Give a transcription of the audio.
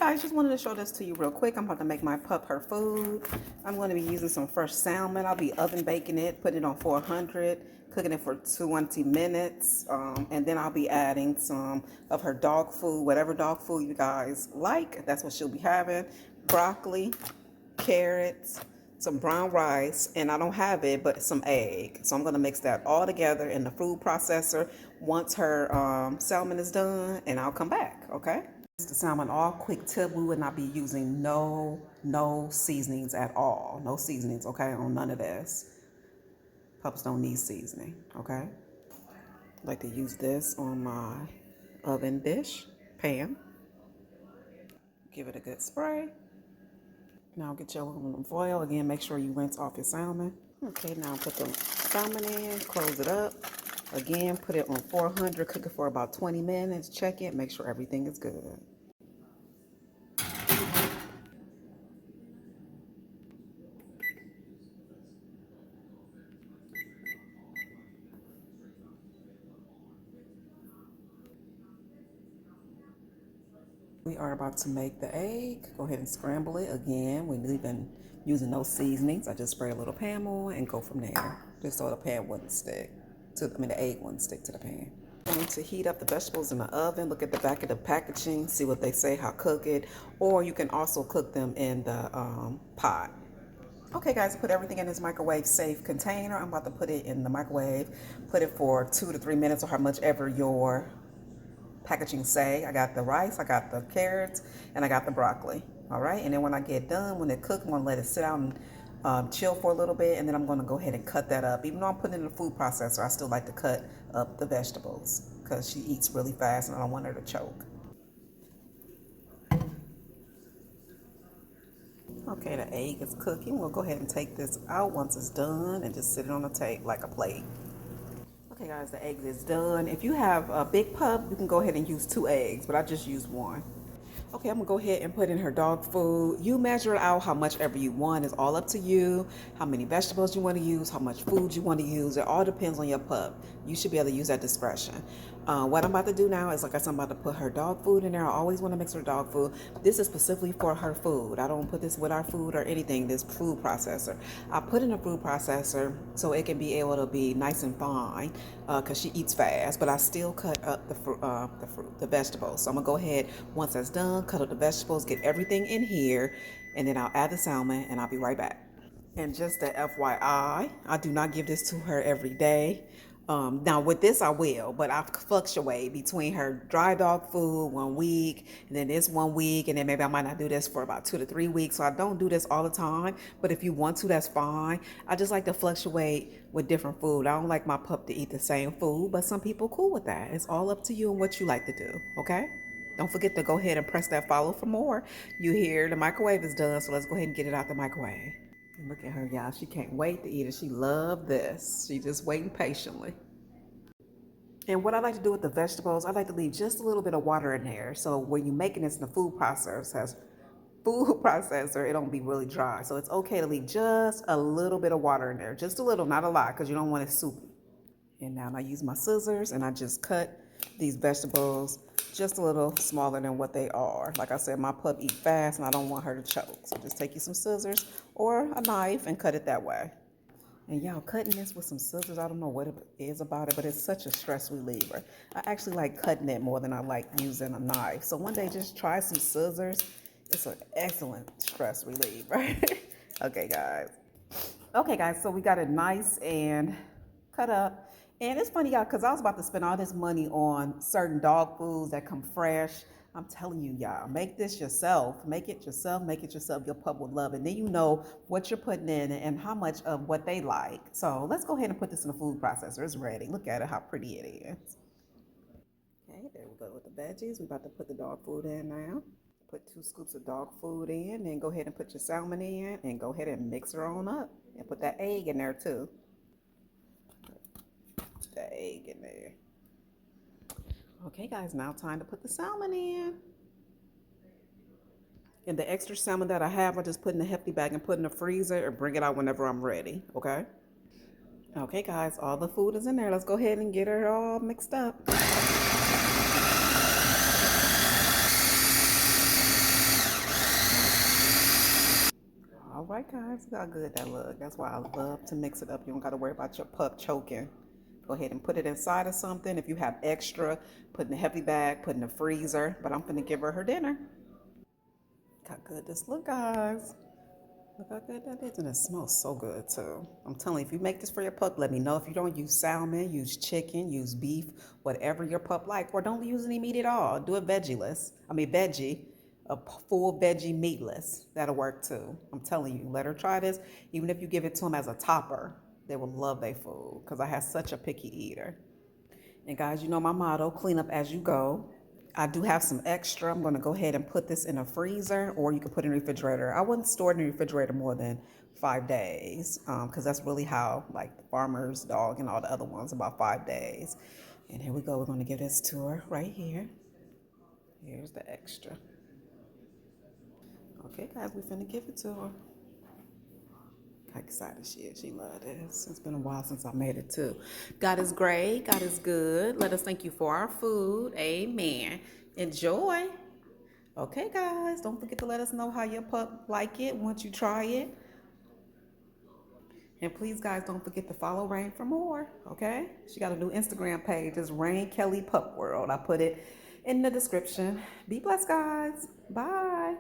guys, just wanted to show this to you real quick. I'm about to make my pup her food. I'm going to be using some fresh salmon. I'll be oven baking it, putting it on 400, cooking it for 20 minutes. And then I'll be adding some of her dog food, whatever dog food you guys like. That's what she'll be having. Broccoli, carrots, some brown rice, and I don't have it, but some egg. So I'm going to mix that all together in the food processor once her salmon is done, and I'll come back, okay? The salmon, all quick tip, we would not be using no seasonings at all. No seasonings, okay, on none of this. Pups don't need seasoning, okay? I like to use this on my oven dish, pan. Give it a good spray. Now get your aluminum foil. Again, make sure you rinse off your salmon. Okay, now put the salmon in, close it up. Again, put it on 400, cook it for about 20 minutes, check it, make sure everything is good. We are about to make the egg. Go ahead and scramble it. Again, we're leaving using no seasonings. I just spray a little pan on and go from there, just so the pan wouldn't stick the egg wouldn't stick to the pan. I'm going to heat up the vegetables in the oven. Look at the back of the packaging, see what they say, how cook it, or you can also cook them in the pot. Okay guys, put everything in this microwave safe container. I'm about to put it in the microwave, put it for 2 to 3 minutes or how much ever your packaging say. I got the rice, I got the carrots, and I got the broccoli. All right, and then when I get done, when it cooks, I'm gonna let it sit out and chill for a little bit, and then I'm gonna go ahead and cut that up. Even though I'm putting it in the food processor, I still like to cut up the vegetables because she eats really fast and I don't want her to choke. Okay, the egg is cooking. We'll go ahead and take this out once it's done and just sit it on the table like a plate. Okay guys, the eggs is done. If you have a big pup, you can go ahead and use 2 eggs, but I just used 1. Okay, I'm gonna go ahead and put in her dog food. You measure it out how much ever you want. It's all up to you. How many vegetables you want to use, how much food you want to use. It all depends on your pup. You should be able to use that discretion. What I'm about to do now is, like I said, I'm about to put her dog food in there. I always want to mix her dog food. This is specifically for her food. I don't put this with our food or anything, this food processor. I put in a food processor so it can be able to be nice and fine because she eats fast, but I still cut up the vegetables. So I'm gonna go ahead, once that's done, cut up the vegetables, get everything in here, and then I'll add the salmon and I'll be right back. And just a FYI, I do not give this to her every day. Now with this I will, but I fluctuate between her dry dog food 1 week, and then this 1 week, and then maybe I might not do this for about 2 to 3 weeks. So I don't do this all the time, but if you want to, that's fine. I just like to fluctuate with different food. I don't like my pup to eat the same food, but some people cool with that. It's all up to you and what you like to do, okay? Don't forget to go ahead and press that follow for more. You hear the microwave is done, so let's go ahead and get it out the microwave. And look at her, y'all. She can't wait to eat it. She loved this. She's just waiting patiently. And what I like to do with the vegetables, I like to leave just a little bit of water in there. So when you're making this in the food processor, it don't be really dry. So it's okay to leave just a little bit of water in there. Just a little, not a lot, because you don't want it soupy. And now I use my scissors and I just cut these vegetables just a little smaller than what they are. Like I said, my pup eats fast and I don't want her to choke. So just take you some scissors or a knife and cut it that way. And y'all, cutting this with some scissors, I don't know what it is about it, but it's such a stress reliever. I actually like cutting it more than I like using a knife. So one day just try some scissors. It's an excellent stress reliever. Okay, guys, so we got it nice and cut up. And it's funny, y'all, because I was about to spend all this money on certain dog foods that come fresh. I'm telling you, y'all, make this yourself. Make it yourself. Make it yourself. Your pup will love it. Then you know what you're putting in and how much of what they like. So let's go ahead and put this in the food processor. It's ready. Look at it, how pretty it is. Okay, there we go with the veggies. We're about to put the dog food in now. Put 2 scoops of dog food in, then go ahead and put your salmon in, and go ahead and mix her on up. And put that egg in there too. Put that egg in there. Okay guys, now time to put the salmon in. And the extra salmon that I have, I just put in the Hefty bag and put in the freezer or bring it out whenever I'm ready, okay? Okay guys, all the food is in there. Let's go ahead and get her all mixed up. right, guys, look how good that look. That's why I love to mix it up. You don't got to worry about your pup choking. Go ahead and put it inside of something. If you have extra, put in a heavy bag, put in the freezer. But I'm gonna give her dinner. Look how good this look, guys. Look how good that is, and it smells so good too. I'm telling you, if you make this for your pup, let me know. If you don't use salmon, use chicken, use beef, whatever your pup like, or don't use any meat at all. Do it veggieless. I mean veggie, a full veggie meatless. That'll work too. I'm telling you, let her try this. Even if you give it to them as a topper, they will love their food because I have such a picky eater. And guys, you know my motto, clean up as you go. I do have some extra. I'm gonna go ahead and put this in a freezer, or you can put it in the refrigerator. I wouldn't store it in the refrigerator more than 5 days, because that's really how, like the farmer's dog and all the other ones, about 5 days. And here we go, we're gonna give this to her right here. Here's the extra. Okay guys, we finna give it to her. How excited she is. She loves this. It's been a while since I made it too. God is great. God is good. Let us thank you for our food. Amen. Enjoy. Okay, guys. Don't forget to let us know how your pup like it once you try it. And please, guys, don't forget to follow Rain for more. Okay? She got a new Instagram page. It's Rain Kelly Pup World. I put it in the description. Be blessed, guys. Bye.